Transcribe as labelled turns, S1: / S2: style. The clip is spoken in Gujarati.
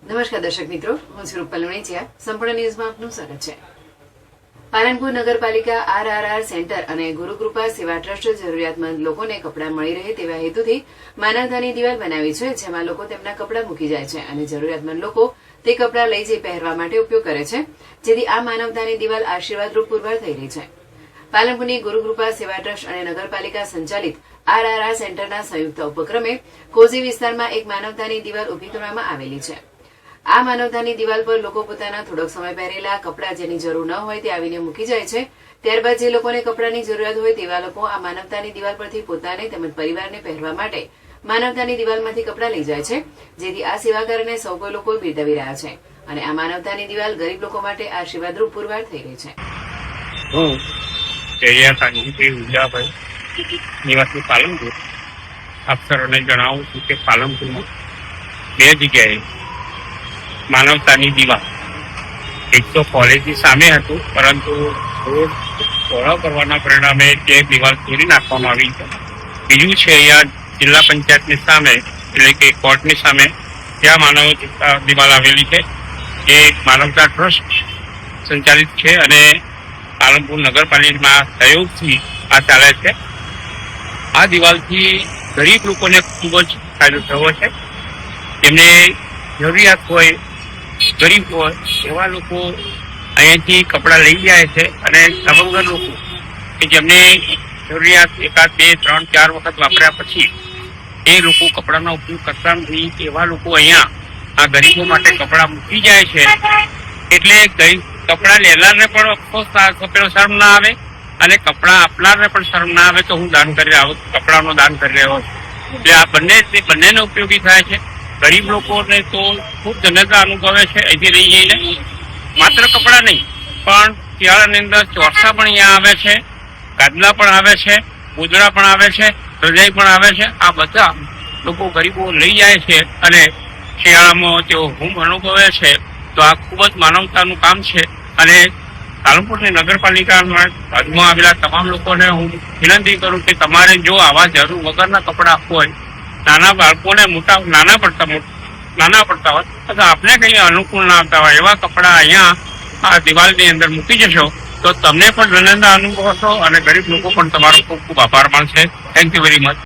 S1: નમસ્કાર દર્શક મિત્રો, હું છું રૂપલ વણેચિયા. સંપૂર્ણ ન્યૂઝમાં આપનું સ્વાગત છે. પાલનપુર નગરપાલિકા RRR સેન્ટર અને ગુરુકૃપા સેવા ટ્રસ્ટ જરૂરિયાતમંદ લોકોને કપડાં મળી રહે તેવા હેતુથી માનવતાની દિવાલ બનાવી છે, જેમાં લોકો તેમના કપડાં મૂકી જાય છે અને જરૂરિયાતમંદ લોકો તે કપડાં લઈ જઈ પહેરવા માટે ઉપયોગ કરે છે, જેથી આ માનવતાની દિવાલ આશીર્વાદરૂપ પુરવાર થઈ રહી છે. પાલનપુરની ગુરુકૃપા સેવા ટ્રસ્ટ અને નગરપાલિકા સંચાલિત RRR સેન્ટરના સંયુક્ત ઉપક્રમે કોઝી વિસ્તારમાં એક માનવતાની દિવાલ ઉભી કરવામાં આવેલી છે. આ માનવતાની દિવાલ પર લોકો પોતાના થોડોક સમય પહેરેલા કપડાં જેની જરૂર ન હોય તે આવીને મૂકી જાય છે. ત્યારબાદ જે લોકોને કપડાની જરૂરિયાત હોય તેવા લોકો આ માનવતાની દિવાલ પરથી પોતાને તેમજ પરિવારને પહેરવા માટે માનવતાની દિવાલમાંથી કપડાં લઈ જાય છે, જેથી આ સેવા કારણે સૌ કોઈ લોકો બિરદાવી રહ્યા છે અને આ માનવતાની દિવાલ ગરીબ લોકો માટે આશીર્વાદરૂપ પુરવાર થઈ રહી છે.
S2: હું એરિયા કાંજીભાઈ ઉજાભાઈ નિવાસી પાલનપુર અફસરોને જણાવું છું કે પાલનપુરમાં બે જગ્યાએ માનવતાની દિવાલ, એક તો કોલેજની સામે હતું, પરંતુ રોડ પહોળો કરવાના પરિણામે તે દિવાલ તોડી નાખવામાં આવી છે. બીજું છે અહીંયા જિલ્લા પંચાયતની સામે, એટલે કે કોર્ટની સામે ત્યાં માનવ દિવાલ આવેલી છે. એ માનવતા ટ્રસ્ટ સંચાલિત છે અને પાલનપુર નગરપાલિકાના સહયોગથી આ ચાલે છે. આ દિવાલથી ગરીબ લોકોને ખૂબ જ ફાયદો થયો છે. તેમને જરૂરિયાત હોય, ગરીબ હોય એવા લોકો અહીંયાથી કપડાં લઈ જાય છે અને સવંગર લોકો કે જેમને જરૂરિયાત 1, 2, 3, 4 વખત વાપર્યા પછી એ લોકો કપડાનો ઉપયોગ કરતા નથી, એવા લોકો અહીંયા આ ગરીબો માટે કપડાં મૂકી જાય છે. એટલે કપડાં લેનારને પણ શરમ ના આવે અને કપડાં આપનારને પણ શરમ ના આવે તો હું દાન કરી રહ્યો, કપડાનો દાન કરી રહ્યો છું. એટલે આ બંનેને ઉપયોગી થાય છે. ગરીબ લોકોને તો ખૂબ ધન્યતા અનુભવે છે. અહીંથી લઈ જઈને માત્ર કપડાં નહીં પણ શિયાળાની અંદર ચોરસા પણ અહીંયા આવે છે, ગાદલા પણ આવે છે, ગોદડા પણ આવે છે, રજાઈ પણ આવે છે. આ બધા લોકો ગરીબો લઈ જાય છે અને શિયાળામાં તેઓ ઊંઘ અનુભવે છે. તો આ ખૂબ જ માનવતાનું કામ છે અને પાલનપુરની નગરપાલિકામાં બાજુમાં આવેલા તમામ લોકોને હું વિનંતી કરું કે તમારે જો આવા જરૂર વગરના કપડાં હોય, નાના બાળકોને નાના પડતા હોય અથવા આપણે કંઈ અનુકૂળ ના આવતા હોય એવા કપડાં અહીંયા આ દિવાલની અંદર મૂકી જશો તો તમને પણ ધન્યતા અનુભવશો અને ગરીબ લોકો પણ તમારો ખૂબ ખૂબ આભાર માનશે. Thank you very much.